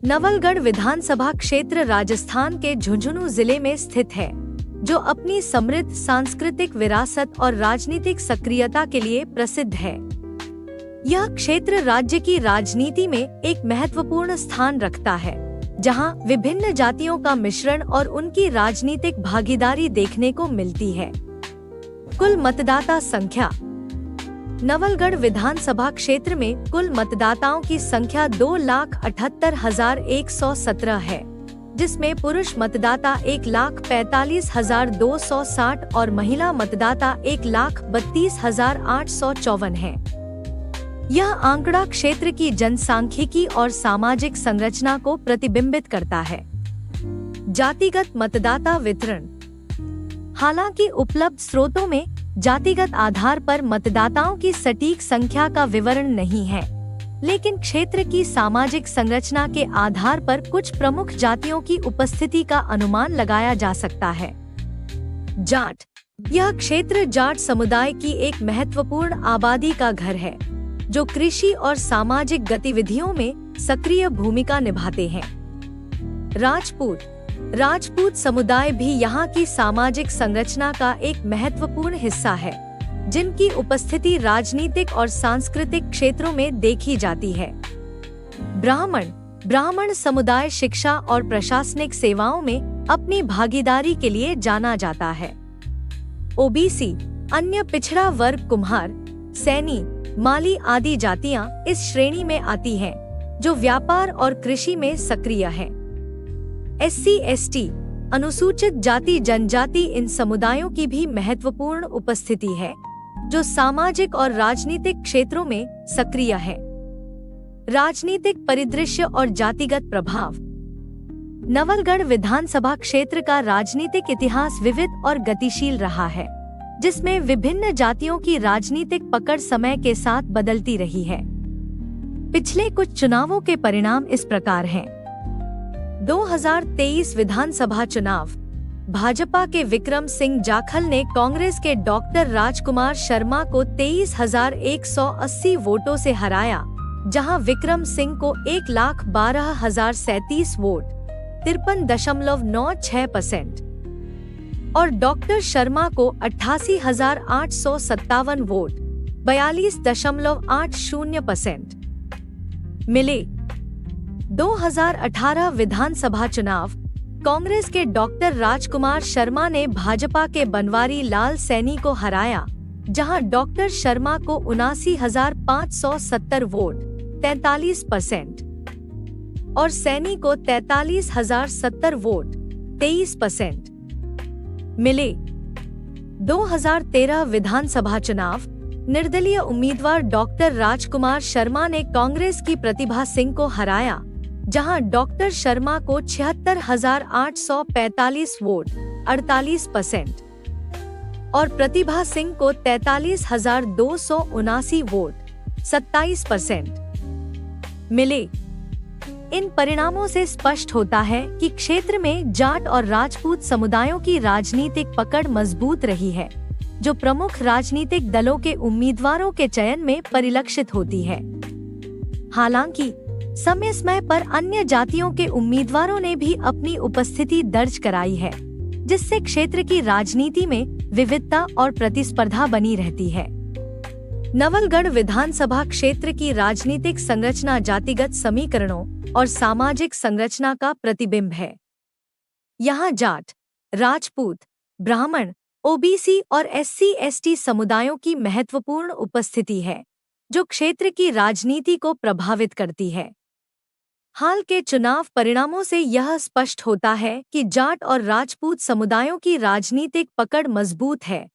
नवलगढ़ विधानसभा क्षेत्र राजस्थान के झुंझुनू जिले में स्थित है, जो अपनी समृद्ध सांस्कृतिक विरासत और राजनीतिक सक्रियता के लिए प्रसिद्ध है। यह क्षेत्र राज्य की राजनीति में एक महत्वपूर्ण स्थान रखता है, जहां विभिन्न जातियों का मिश्रण और उनकी राजनीतिक भागीदारी देखने को मिलती है। कुल मतदाता संख्या। नवलगढ़ विधानसभा क्षेत्र में कुल मतदाताओं की संख्या 2,78,117 है, जिसमें पुरुष मतदाता 1,45,260 और महिला मतदाता 1,32,854 है। यह आंकड़ा क्षेत्र की जनसांख्यिकी और सामाजिक संरचना को प्रतिबिंबित करता है। जातिगत मतदाता वितरण। हालांकि उपलब्ध स्रोतों में जातिगत आधार पर मतदाताओं की सटीक संख्या का विवरण नहीं है, लेकिन क्षेत्र की सामाजिक संरचना के आधार पर कुछ प्रमुख जातियों की उपस्थिति का अनुमान लगाया जा सकता है। जाट। यह क्षेत्र जाट समुदाय की एक महत्वपूर्ण आबादी का घर है, जो कृषि और सामाजिक गतिविधियों में सक्रिय भूमिका निभाते हैं। राजपूत। राजपूत समुदाय भी यहाँ की सामाजिक संरचना का एक महत्वपूर्ण हिस्सा है, जिनकी उपस्थिति राजनीतिक और सांस्कृतिक क्षेत्रों में देखी जाती है। ब्राह्मण। ब्राह्मण समुदाय शिक्षा और प्रशासनिक सेवाओं में अपनी भागीदारी के लिए जाना जाता है। ओबीसी। अन्य पिछड़ा वर्ग कुम्हार, सैनी, माली आदि जातियां इस श्रेणी में आती हैं, जो व्यापार और कृषि में सक्रिय हैं। SC/ST अनुसूचित जाति जनजाति इन समुदायों की भी महत्वपूर्ण उपस्थिति है, जो सामाजिक और राजनीतिक क्षेत्रों में सक्रिय है। राजनीतिक परिदृश्य और जातिगत प्रभाव। नवलगढ़ विधानसभा क्षेत्र का राजनीतिक इतिहास विविध और गतिशील रहा है, जिसमें विभिन्न जातियों की राजनीतिक पकड़ समय के साथ बदलती रही है। पिछले कुछ चुनावों के परिणाम इस प्रकार हैं। 2023 विधानसभा चुनाव। भाजपा के विक्रम सिंह जाखल ने कांग्रेस के डॉक्टर राजकुमार शर्मा को 23,180 वोटों से हराया, जहां विक्रम सिंह को 1,12,037 वोट 53.96% और डॉक्टर शर्मा को 88,857 वोट 42.80% मिले। 2018 विधानसभा चुनाव। कांग्रेस के डॉक्टर राजकुमार शर्मा ने भाजपा के बनवारी लाल सैनी को हराया, जहां डॉक्टर शर्मा को 79,570 वोट 43% और सैनी को 43,070 वोट 23% मिले। 2013 विधानसभा चुनाव। निर्दलीय उम्मीदवार डॉक्टर राजकुमार शर्मा ने कांग्रेस की प्रतिभा सिंह को हराया, जहां डॉक्टर शर्मा को 76,845 वोट 48% और प्रतिभा सिंह को 43,279 वोट 27% मिले। इन परिणामों से स्पष्ट होता है कि क्षेत्र में जाट और राजपूत समुदायों की राजनीतिक पकड़ मजबूत रही है, जो प्रमुख राजनीतिक दलों के उम्मीदवारों के चयन में परिलक्षित होती है। हालांकि समय समय पर अन्य जातियों के उम्मीदवारों ने भी अपनी उपस्थिति दर्ज कराई है, जिससे क्षेत्र की राजनीति में विविधता और प्रतिस्पर्धा बनी रहती है। नवलगढ़ विधानसभा क्षेत्र की राजनीतिक संरचना जातिगत समीकरणों और सामाजिक संरचना का प्रतिबिंब है। यहाँ जाट, राजपूत, ब्राह्मण, ओबीसी और SC/ST समुदायों की महत्वपूर्ण उपस्थिति है, जो क्षेत्र की राजनीति को प्रभावित करती है। हाल के चुनाव परिणामों से यह स्पष्ट होता है कि जाट और राजपूत समुदायों की राजनीतिक पकड़ मजबूत है